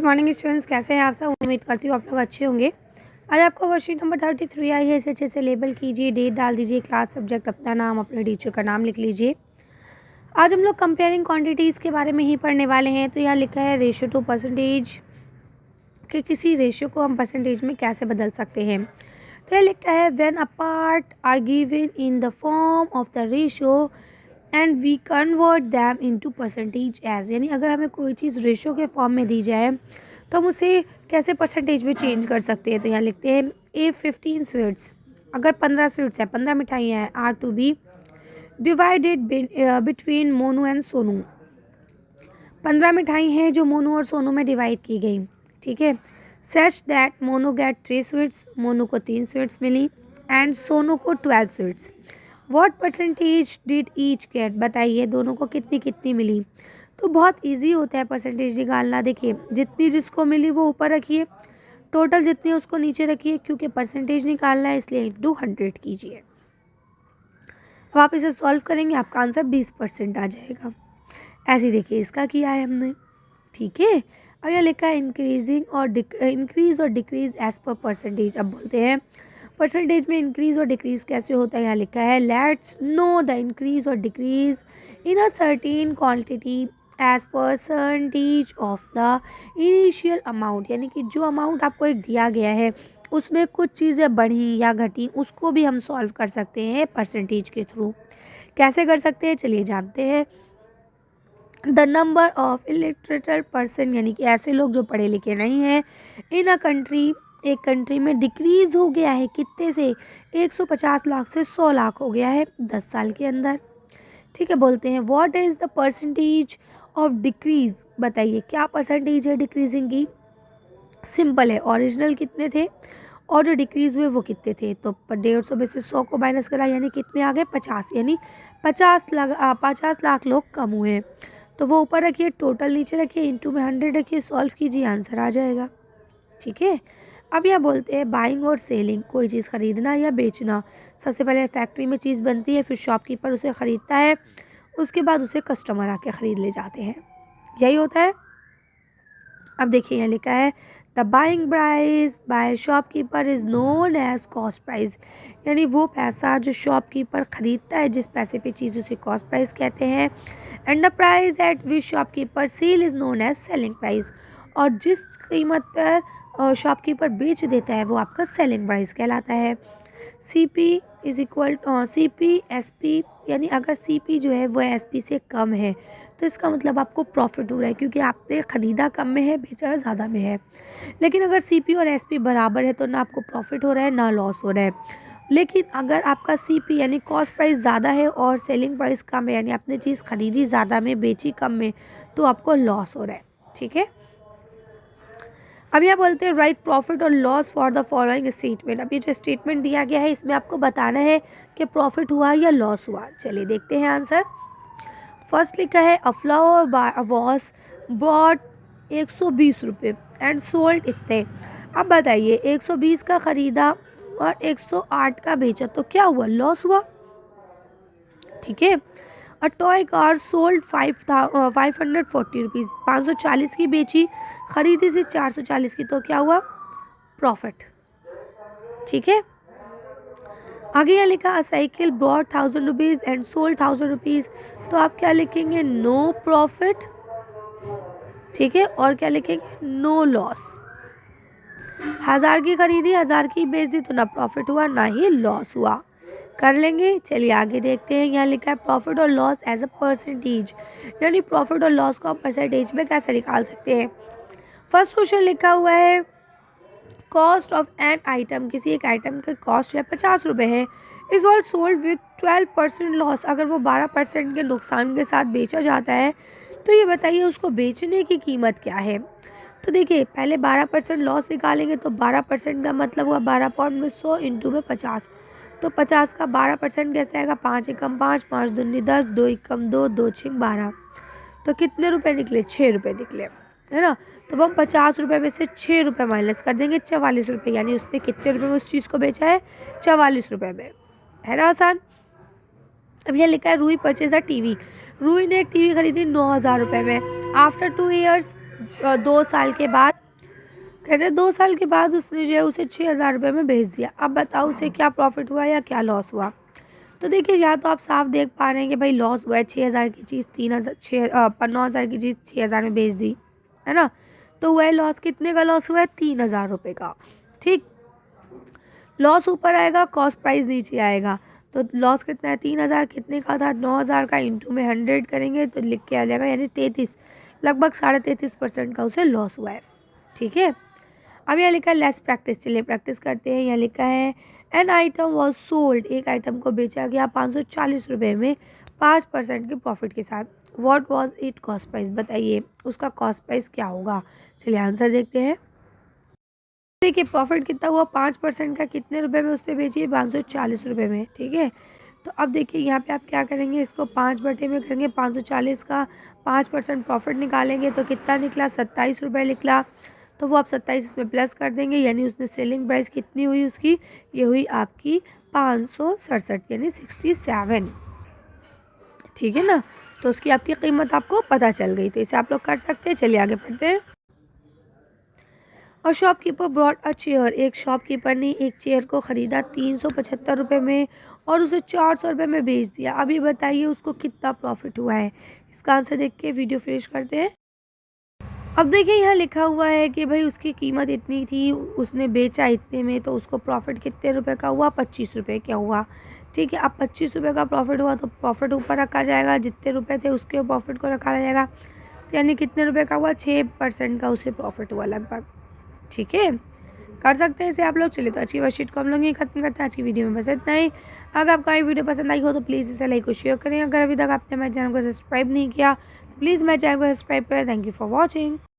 Morning students, कैसे हैं आप सब। उम्मीद करती हूँ आप लोग अच्छे होंगे। आज आपको वर्कशीट नंबर 33 आई है। इसे अच्छे से लेबल कीजिए, डेट डाल दीजिए, क्लास, सब्जेक्ट, अपना नाम, अपने टीचर का नाम लिख लीजिए। आज हम लोग कंपेयरिंग क्वांटिटीज़ के बारे में ही पढ़ने वाले हैं। तो यहाँ लिखा है रेशियो टू परसेंटेज, कि किसी रेशियो को हम परसेंटेज में कैसे बदल सकते हैं। तो यह लिखा है when a part are given in the form of the ratio and we convert them into percentage as, यानी अगर हमें कोई चीज़ रेशियो के फॉर्म में दी जाए तो हम उसे कैसे परसेंटेज में चेंज कर सकते हैं। तो यहाँ लिखते हैं ए 15 स्वीट्स, अगर 15 स्वीट्स है, 15 मिठाइयाँ हैं, are to be divided between Monu and Sonu. 15 मिठाई हैं जो मोनू और सोनू में डिवाइड की गई, ठीक है। Such that Monu get 3 sweets, Monu को 3 स्वीट्स मिली, एंड सोनू को 12 sweets. What percentage did each get, बताइए दोनों को कितनी कितनी मिली। तो बहुत इजी होता है परसेंटेज निकालना। देखिए, जितनी जिसको मिली वो ऊपर रखिए, टोटल जितनी उसको नीचे रखिए, क्योंकि परसेंटेज निकालना है इसलिए इंटू 100 कीजिए। अब आप इसे सॉल्व करेंगे, आपका आंसर 20% आ जाएगा। ऐसे देखिए इसका किया है हमने, ठीक है। अब यह लिखा है इंक्रीजिंग और इंक्रीज और डिक्रीज एज पर परसेंटेज। अब बोलते हैं परसेंटेज में इंक्रीज और डिक्रीज कैसे होता है। यहाँ लिखा है लेट्स नो द इंक्रीज और decrease in a certain quantity as percentage of the initial amount, यानी कि जो अमाउंट आपको एक दिया गया है उसमें कुछ चीज़ें बढ़ी या घटी, उसको भी हम सॉल्व कर सकते हैं परसेंटेज के थ्रू। कैसे कर सकते हैं चलिए जानते हैं। The number of illiterate person, यानी कि ऐसे लोग जो पढ़े लिखे नहीं हैं, इन अ कंट्री, एक कंट्री में डिक्रीज हो गया है कितने से, 150 लाख से 100 लाख हो गया है 10 साल के अंदर, ठीक है। बोलते हैं what is the percentage of decrease, बताइए क्या परसेंटेज है डिक्रीजिंग की। सिंपल है, ओरिजिनल कितने थे और जो डिक्रीज हुए वो कितने थे। तो 150 में से 100 को माइनस करा, यानी कितने आ गए 50, यानी 50 लाख लोग कम हुए। तो वो ऊपर रखिए, टोटल नीचे रखिए, इंटू में 100 रखिए, सॉल्व कीजिए, आंसर आ जाएगा, ठीक है। अब यह बोलते हैं बाइंग और सेलिंग, कोई चीज़ खरीदना या बेचना। सबसे पहले फैक्ट्री में चीज़ बनती है, फिर शॉपकीपर उसे ख़रीदता है, उसके बाद उसे कस्टमर आके ख़रीद ले जाते हैं, यही होता है। अब देखिए यहाँ लिखा है the buying price by shopkeeper is known as cost price, यानी वो पैसा जो शॉपकीपर ख़रीदता है, जिस पैसे पे चीज़, उसे कॉस्ट प्राइस कहते हैं। And the price at which shopkeeper sell is known as selling price, और जिस कीमत पर शॉपकीपर बेच देता है वो आपका सेलिंग प्राइस कहलाता है। CP is equal CP SP, यानी अगर CP जो है वो SP से कम है तो इसका मतलब आपको प्रॉफिट हो रहा है, क्योंकि आपने ख़रीदा कम में है, बेचा ज़्यादा में है। लेकिन अगर CP और SP बराबर है तो ना आपको प्रॉफिट हो रहा है ना लॉस हो रहा है। लेकिन अगर आपका CP यानी कॉस्ट प्राइस ज़्यादा है और सेलिंग प्राइस कम है, यानी आपने चीज़ ख़रीदी ज़्यादा में, बेची कम में, तो आपको लॉस हो रहा है, ठीक है। अब यहाँ बोलते हैं राइट प्रॉफिट और loss for the following statement. अब ये जो स्टेटमेंट दिया गया है इसमें आपको बताना है कि प्रॉफिट हुआ या लॉस हुआ। चलिए देखते हैं आंसर। फर्स्ट लिखा है अ फ्लावर वॉस बॉट 120 रुपये एंड सोल्ड इतने। अब बताइए 120 का ख़रीदा और 108 का बेचा, तो क्या हुआ, लॉस हुआ, ठीक है। A toy car sold 540 rupees, 540 की बेची, ख़रीदी थी 440 की, तो क्या हुआ, प्रॉफिट, ठीक है। आगे यहाँ लिखा अ cycle brought 1000 rupees and sold 1000 rupees, तो आप क्या लिखेंगे, नो प्रॉफिट, ठीक है। और क्या लिखेंगे, नो लॉस। 1000 की खरीदी, 1000 की बेच दी, तो ना प्रॉफिट हुआ ना ही लॉस हुआ। कर लेंगे, चलिए आगे देखते हैं। यहाँ लिखा है प्रॉफिट और लॉस एज अ परसेंटेज, यानी प्रॉफिट और लॉस को आप परसेंटेज में कैसे निकाल सकते हैं। फर्स्ट क्वेश्चन लिखा हुआ है कॉस्ट ऑफ एन आइटम, किसी एक आइटम का कॉस्ट जो है 50 रुपये है, is all sold with 12% loss, अगर वो 12% के नुकसान के साथ बेचा जाता है तो ये बताइए उसको बेचने की कीमत क्या है। तो देखिए पहले 12% लॉस निकालेंगे, तो 12% का मतलब हुआ 12 पाउंड में 100 इंटू में 50, तो 50 का 12% कैसे आएगा, 5 एकम 5, 5 दूनी 10, 2 एकम 2, 2 छिक 12, तो कितने रुपए निकले, 6 रुपये निकले, है ना। तो हम 50 रुपये में से 6 रुपये माइनस कर देंगे, 44 रुपये, यानी उसने कितने रुपये में उस चीज़ को बेचा है, 44 रुपये में, है ना आसान। अब यह लिखा है Roohi purchase a TV, Roohi ने एक टीवी खरीदी 9000 रुपये में। आफ्टर 2 ईयर्स 2 साल के बाद, कहते हैं 2 साल के बाद उसने जो है उसे 6,000 रुपये में बेच दिया। अब बताओ उसे क्या प्रॉफ़िट हुआ या क्या लॉस हुआ? तो देखिए, या तो आप साफ देख पा रहे हैं कि भाई लॉस हुआ है, 6,000 की चीज़ 9,000 की चीज़ 6,000 में बेच दी, है ना? तो वह लॉस कितने का लॉस हुआ है? 3,000 रुपये का। ठीक, लॉस ऊपर आएगा, कॉस्ट प्राइस नीचे आएगा। तो लॉस कितना है? 3,000 कितने का था? 9,000 का इंटू में 100 करेंगे तो लिख के आ जाएगा, यानी 33, लगभग 33.5% का उसे लॉस हुआ है। ठीक है, अब यहाँ लिखा है लेस प्रैक्टिस। चलिए प्रैक्टिस करते हैं। यहाँ लिखा है एन आइटम वॉज सोल्ड, एक आइटम को बेचा गया 540 रुपये में 5% के प्रॉफिट के साथ। What was it cost price? बताइए उसका कॉस्ट प्राइस क्या होगा। चलिए आंसर देखते हैं। देखिए प्रॉफिट कितना हुआ? 5% का कितने रुपए में उसने बेची है? 540 रुपये में। ठीक है, तो अब देखिए यहाँ पे आप क्या करेंगे, इसको 5 बटे में करेंगे, 540 का 5% प्रॉफिट निकालेंगे तो कितना निकला? 27 रुपये निकला। तो वो आप 27 इसमें प्लस कर देंगे, यानी उसने सेलिंग प्राइस कितनी हुई उसकी? ये हुई आपकी 567, यानी 67। ठीक है ना, तो उसकी आपकी कीमत आपको पता चल गई। तो इसे आप लोग कर सकते हैं। चलिए आगे पढ़ते हैं। और शॉपकीपर ब्रॉट अ चेयर, एक शॉपकीपर ने एक चेयर को ख़रीदा 375 रुपये में और उसे 400 रुपये में बेच दिया। अभी बताइए उसको कितना प्रॉफिट हुआ है? इसका आंसर देख के वीडियो फिनिश करते हैं। अब देखिए यहाँ लिखा हुआ है कि भाई उसकी कीमत इतनी थी, उसने बेचा इतने में, तो उसको प्रॉफिट कितने रुपए का हुआ? 25 रुपये क्या हुआ? ठीक है, अब 25 रुपये का प्रॉफिट हुआ तो प्रॉफिट ऊपर रखा जाएगा, जितने रुपए थे उसके प्रॉफिट को रखा जाएगा। तो यानी कितने रुपए का हुआ? 6% का उसे प्रॉफिट हुआ लगभग। ठीक है, कर सकते हैं इसे आप लोग। चलिए तो अच्छी वर्कशीट को हम लोग यहीं खत्म करते हैं। आज की वीडियो में बस इतना ही। अगर आपको ये वीडियो पसंद आई हो तो प्लीज़ इसे लाइक और शेयर करें। अगर अभी तक आपने मेरे चैनल को सब्सक्राइब नहीं किया तो प्लीज़ मेरे चैनल को सब्सक्राइब करें। Thank you for watching.